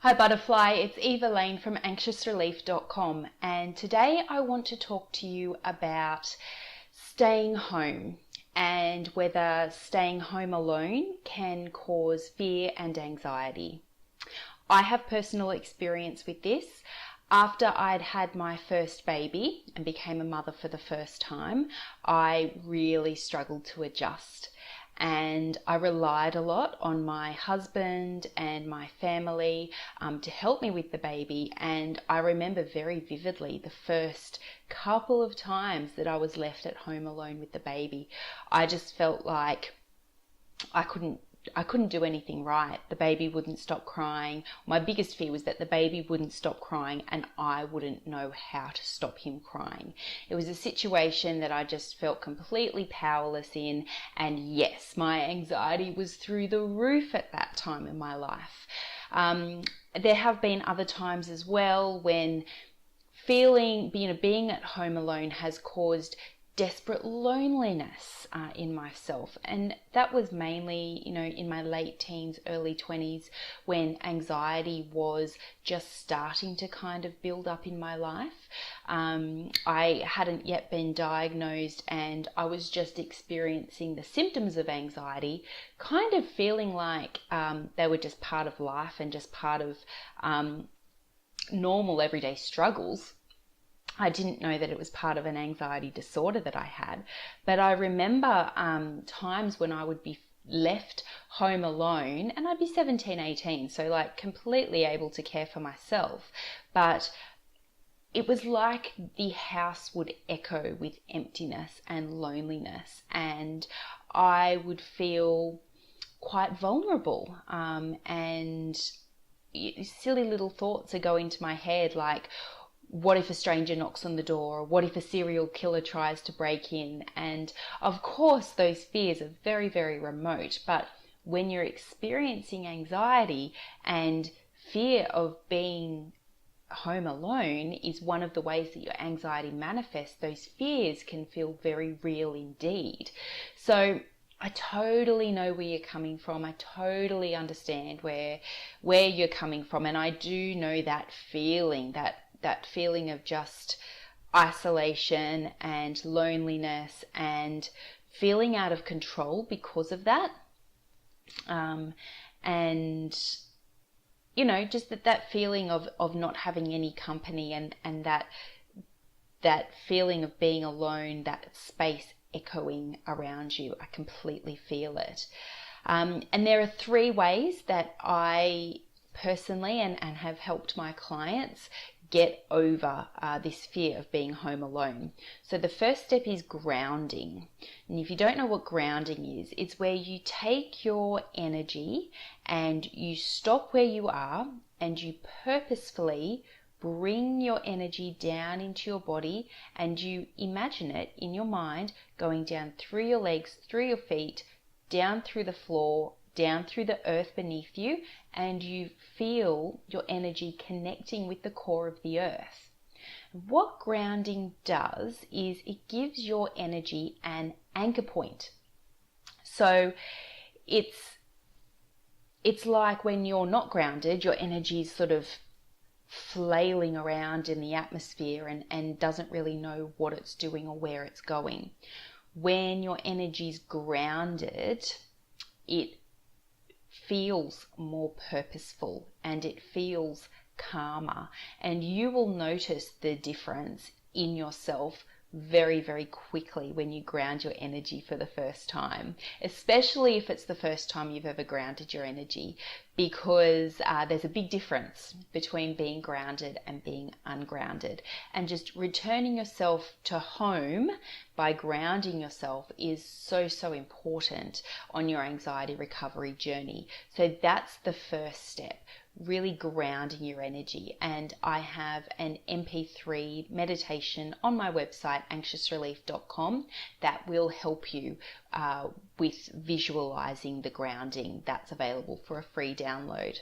Hi Butterfly, it's Eva Lane from anxiousrelief.com, and today I want to talk to you about staying home and whether staying home alone can cause fear and anxiety. I have personal experience with this. After I'd had my first baby and became a mother for the first time, I really struggled to adjust. And I relied a lot on my husband and my family to help me with the baby. And I remember very vividly the first couple of times that I was left at home alone with the baby. I just felt like I couldn't do anything right. The baby wouldn't stop crying. My biggest fear was that the baby wouldn't stop crying and I wouldn't know how to stop him crying. It was a situation that I just felt completely powerless in, and yes, my anxiety was through the roof at that time in my life. There have been other times as well when being at home alone has caused desperate loneliness in myself, and that was mainly in my late teens, early 20s, when anxiety was just starting to kind of build up in my life. I hadn't yet been diagnosed, and I was just experiencing the symptoms of anxiety, kind of feeling like they were just part of life and just part of normal everyday struggles. I didn't know that it was part of an anxiety disorder that I had, but I remember times when I would be left home alone, and I'd be 17, 18, so like completely able to care for myself, but it was like the house would echo with emptiness and loneliness, and I would feel quite vulnerable, and silly little thoughts are going to my head like, what if a stranger knocks on the door? What if a serial killer tries to break in? And of course, those fears are very, very remote. But when you're experiencing anxiety and fear of being home alone is one of the ways that your anxiety manifests, those fears can feel very real indeed. So I totally know where you're coming from. I totally understand where you're coming from. And I do know that feeling, that feeling of just isolation and loneliness and feeling out of control because of that. And just that feeling of not having any company, and that feeling of being alone, that space echoing around you. I completely feel it. And there are 3 ways that I personally and have helped my clients get over this fear of being home alone. So the first step is grounding. And if you don't know what grounding is, it's where you take your energy and you stop where you are and you purposefully bring your energy down into your body, and you imagine it in your mind going down through your legs, through your feet, down through the floor, down through the earth beneath you, and you feel your energy connecting with the core of the earth. What grounding does is it gives your energy an anchor point. So it's like when you're not grounded, your energy is sort of flailing around in the atmosphere and doesn't really know what it's doing or where it's going. When your energy's grounded, it feels more purposeful and it feels calmer, and you will notice the difference in yourself very, very quickly when you ground your energy for the first time, especially if it's the first time you've ever grounded your energy, because there's a big difference between being grounded and being ungrounded. And just returning yourself to home by grounding yourself is so, so important on your anxiety recovery journey. So that's the first step, really grounding your energy. And I have an MP3 meditation on my website, anxiousrelief.com, that will help you with visualizing the grounding. That's available for a free download.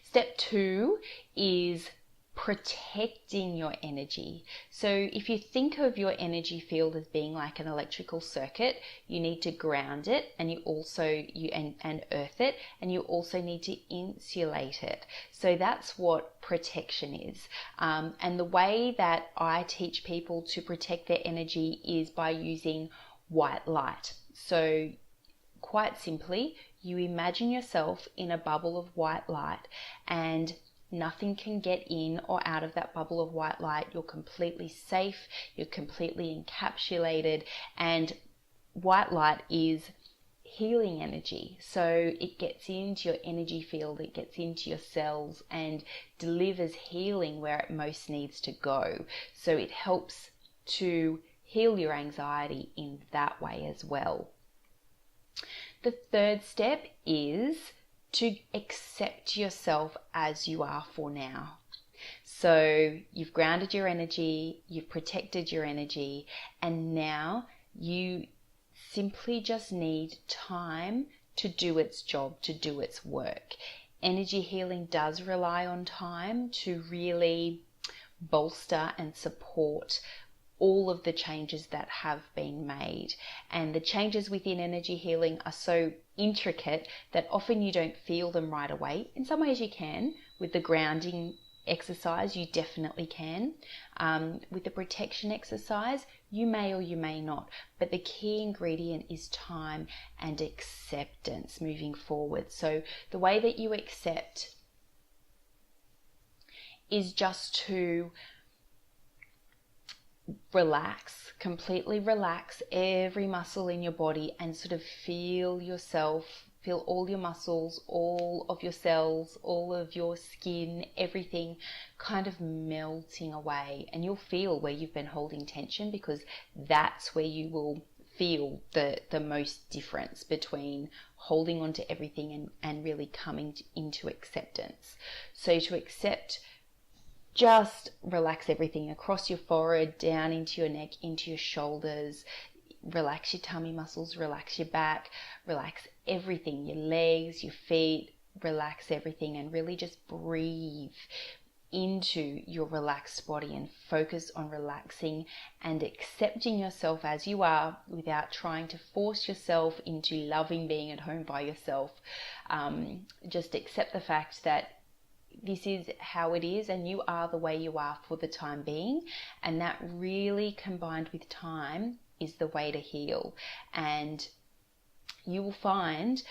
Step 2 is protecting your energy. So if you think of your energy field as being like an electrical circuit, you need to ground it, and you also and earth it, and you also need to insulate it. So that's what protection is. And the way that I teach people to protect their energy is by using white light. So quite simply, you imagine yourself in a bubble of white light, and nothing can get in or out of that bubble of white light. You're completely safe, you're completely encapsulated, and white light is healing energy. So it gets into your energy field, it gets into your cells and delivers healing where it most needs to go. So it helps to heal your anxiety in that way as well. The third step is to accept yourself as you are for now. So you've grounded your energy, you've protected your energy, and now you simply just need time to do its job, to do its work. Energy healing does rely on time to really bolster and support all of the changes that have been made. And the changes within energy healing are so intricate that often you don't feel them right away. In some ways you can. With the grounding exercise, you definitely can. With the protection exercise, you may or you may not. But the key ingredient is time and acceptance moving forward. So the way that you accept is just to relax, completely relax every muscle in your body and sort of feel yourself, feel all your muscles, all of your cells, all of your skin, everything kind of melting away. And you'll feel where you've been holding tension, because that's where you will feel the most difference between holding on to everything and really coming into acceptance. So to accept, just relax everything across your forehead, down into your neck, into your shoulders. Relax your tummy muscles, relax your back, relax everything, your legs, your feet, relax everything, and really just breathe into your relaxed body and focus on relaxing and accepting yourself as you are without trying to force yourself into loving being at home by yourself. Just accept the fact that this is how it is, and you are the way you are for the time being, and that really, combined with time, is the way to heal. And you will find,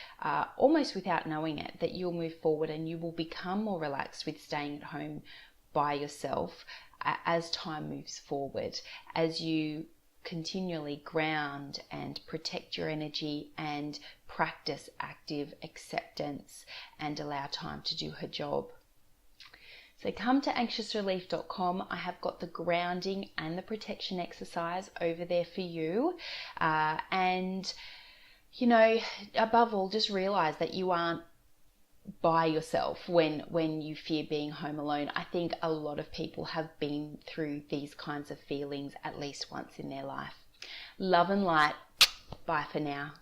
almost without knowing it, that you'll move forward and you will become more relaxed with staying at home by yourself as time moves forward, as you continually ground and protect your energy and practice active acceptance and allow time to do her job. So come to anxiousrelief.com. I have got the grounding and the protection exercise over there for you. And, you know, above all, just realize that you aren't by yourself when you fear being home alone. I think a lot of people have been through these kinds of feelings at least once in their life. Love and light. Bye for now.